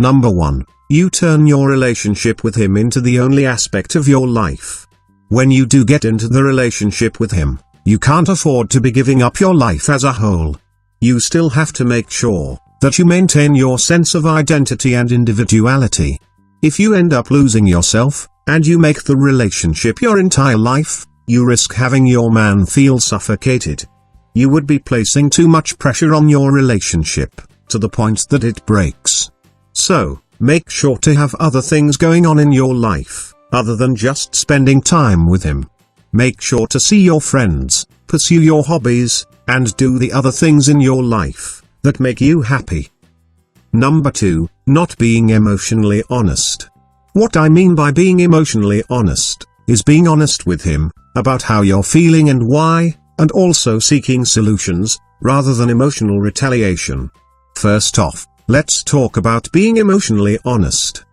Number 1. You turn your relationship with him into the only aspect of your life. When you do get into the relationship with him, you can't afford to be giving up your life as a whole. You still have to make sure that you maintain your sense of identity and individuality. If you end up losing yourself, and you make the relationship your entire life, you risk having your man feel suffocated. You would be placing too much pressure on your relationship, to the point that it breaks. So, make sure to have other things going on in your life, other than just spending time with him. Make sure to see your friends, pursue your hobbies, and do the other things in your life that make you happy. Number 2, not being emotionally honest. What I mean by being emotionally honest, is being honest with him, about how you're feeling and why, and also seeking solutions, rather than emotional retaliation. First off, let's talk about being emotionally honest.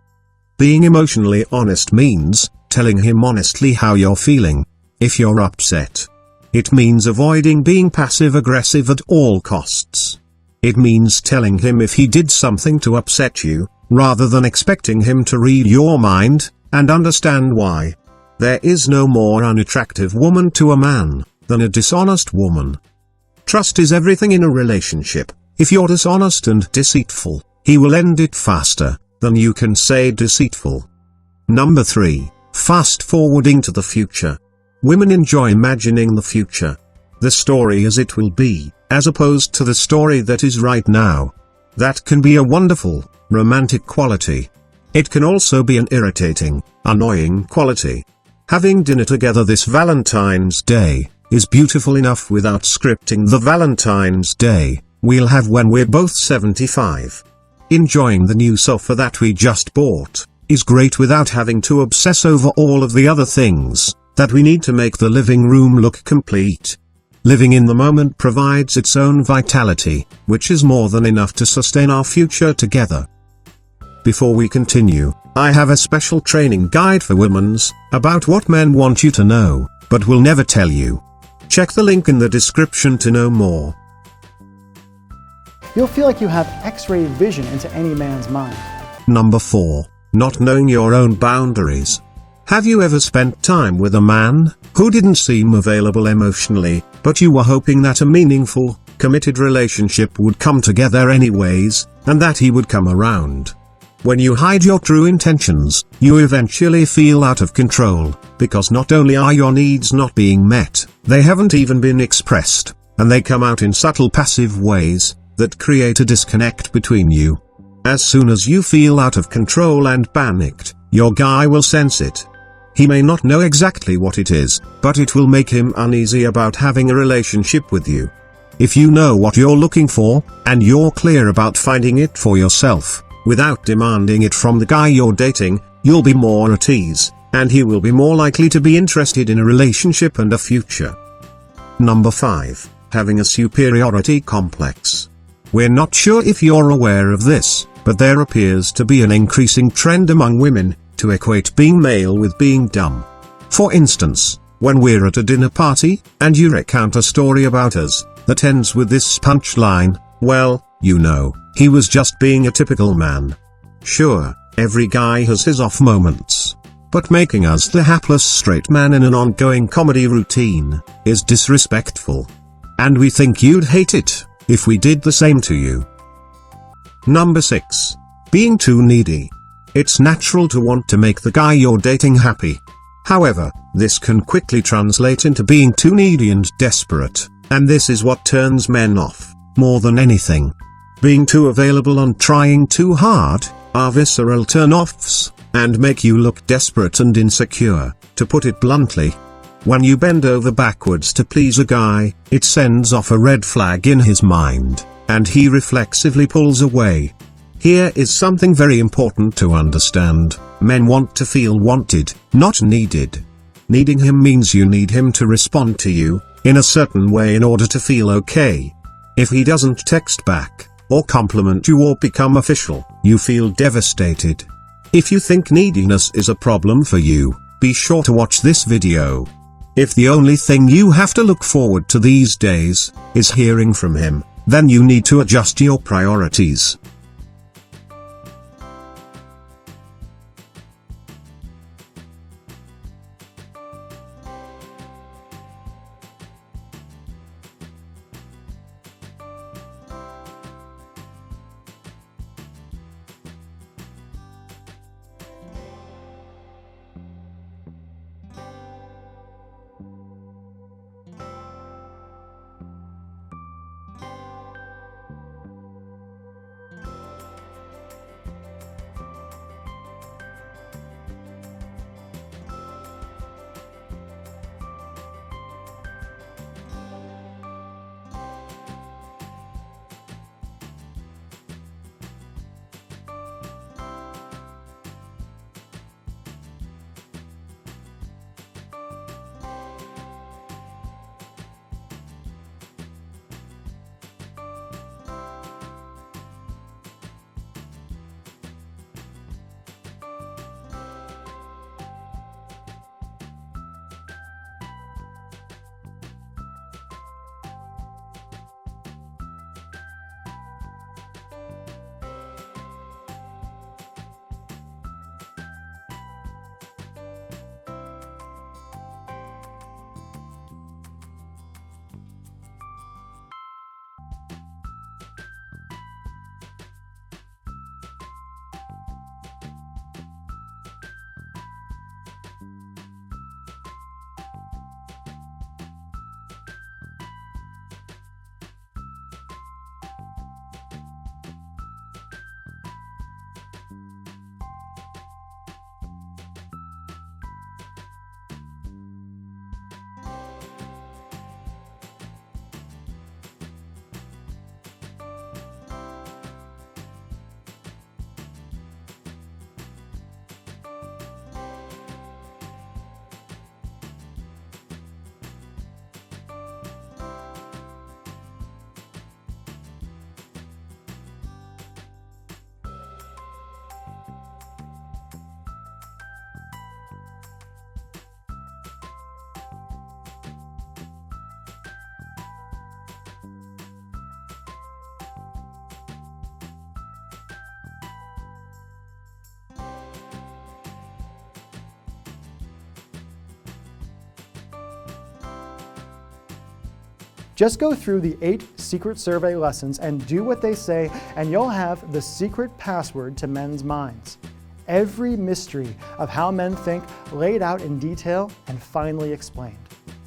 Being emotionally honest means telling him honestly how you're feeling. If you're upset, it means avoiding being passive-aggressive at all costs. It means telling him if he did something to upset you, rather than expecting him to read your mind and understand why. There is no more unattractive woman to a man than a dishonest woman. Trust is everything in a relationship. If you're dishonest and deceitful, he will end it faster than you can say deceitful. Number 3, fast-forwarding to the future. Women enjoy imagining the future, the story as it will be, as opposed to the story that is right now. That can be a wonderful, romantic quality. It can also be an irritating, annoying quality. Having dinner together this Valentine's Day is beautiful enough without scripting the Valentine's Day we'll have when we're both 75. Enjoying the new sofa that we just bought is great without having to obsess over all of the other things that we need to make the living room look complete. Living in the moment provides its own vitality, which is more than enough to sustain our future together. Before we continue, I have a special training guide for women about what men want you to know, but will never tell you. Check the link in the description to know more. You'll feel like you have X-ray vision into any man's mind. Number 4, not knowing your own boundaries. Have you ever spent time with a man who didn't seem available emotionally, but you were hoping that a meaningful, committed relationship would come together anyways, and that he would come around? When you hide your true intentions, you eventually feel out of control, because not only are your needs not being met, they haven't even been expressed, and they come out in subtle passive ways that create a disconnect between you. As soon as you feel out of control and panicked, your guy will sense it. He may not know exactly what it is, but it will make him uneasy about having a relationship with you. If you know what you're looking for, and you're clear about finding it for yourself, without demanding it from the guy you're dating, you'll be more at ease, and he will be more likely to be interested in a relationship and a future. Number 5, having a superiority complex. We're not sure if you're aware of this, but there appears to be an increasing trend among women to equate being male with being dumb. For instance, when we're at a dinner party, and you recount a story about us that ends with this punchline, well, you know, he was just being a typical man. Sure, every guy has his off moments. But making us the hapless straight man in an ongoing comedy routine is disrespectful. And we think you'd hate it if we did the same to you. Number 6, being too needy. It's natural to want to make the guy you're dating happy. However, this can quickly translate into being too needy and desperate, and this is what turns men off, more than anything. Being too available and trying too hard are visceral turn-offs, and make you look desperate and insecure, to put it bluntly. When you bend over backwards to please a guy, it sends off a red flag in his mind, and he reflexively pulls away. Here is something very important to understand: men want to feel wanted, not needed. Needing him means you need him to respond to you in a certain way in order to feel okay. If he doesn't text back, or compliment you or become official, you feel devastated. If you think neediness is a problem for you, be sure to watch this video. If the only thing you have to look forward to these days is hearing from him, then you need to adjust your priorities. Just go through the 8 secret survey lessons and do what they say, and you'll have the secret password to men's minds. Every mystery of how men think laid out in detail and finally explained.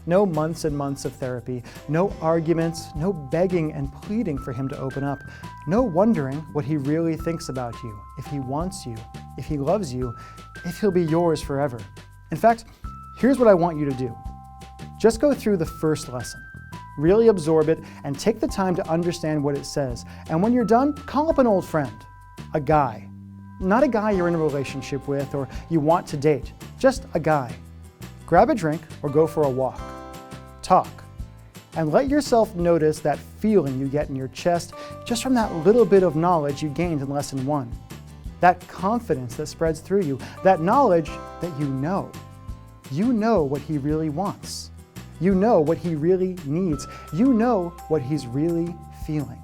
No months and months of therapy, no arguments, no begging and pleading for him to open up, no wondering what he really thinks about you, if he wants you, if he loves you, if he'll be yours forever. In fact, here's what I want you to do. Just go through the first lesson. Really absorb it and take the time to understand what it says. And when you're done, call up an old friend, a guy. Not a guy you're in a relationship with or you want to date, just a guy. Grab a drink or go for a walk. Talk. And let yourself notice that feeling you get in your chest just from that little bit of knowledge you gained in lesson 1. That confidence that spreads through you, that knowledge that you know. You know what he really wants. You know what he really needs. You know what he's really feeling.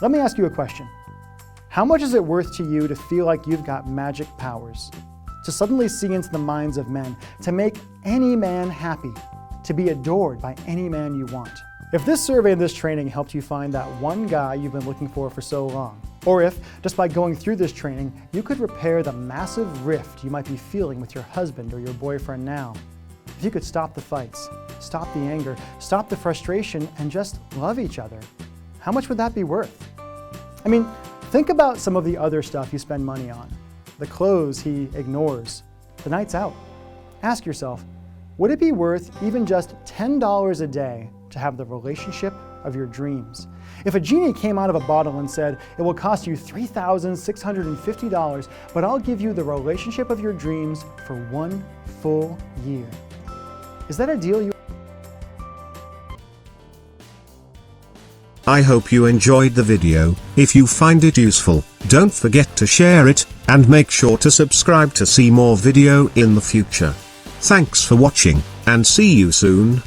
Let me ask you a question. How much is it worth to you to feel like you've got magic powers? To suddenly see into the minds of men, to make any man happy, to be adored by any man you want. If this survey and this training helped you find that one guy you've been looking for so long, or if, just by going through this training, you could repair the massive rift you might be feeling with your husband or your boyfriend now, if you could stop the fights, stop the anger, stop the frustration, and just love each other, how much would that be worth? I mean, think about some of the other stuff you spend money on. The clothes he ignores, the nights out. Ask yourself, would it be worth even just $10 a day to have the relationship of your dreams? If a genie came out of a bottle and said, it will cost you $3,650, but I'll give you the relationship of your dreams for 1 full year. Is that a deal you... I hope you enjoyed the video. If you find it useful, don't forget to share it, and make sure to subscribe to see more video in the future. Thanks for watching, and see you soon.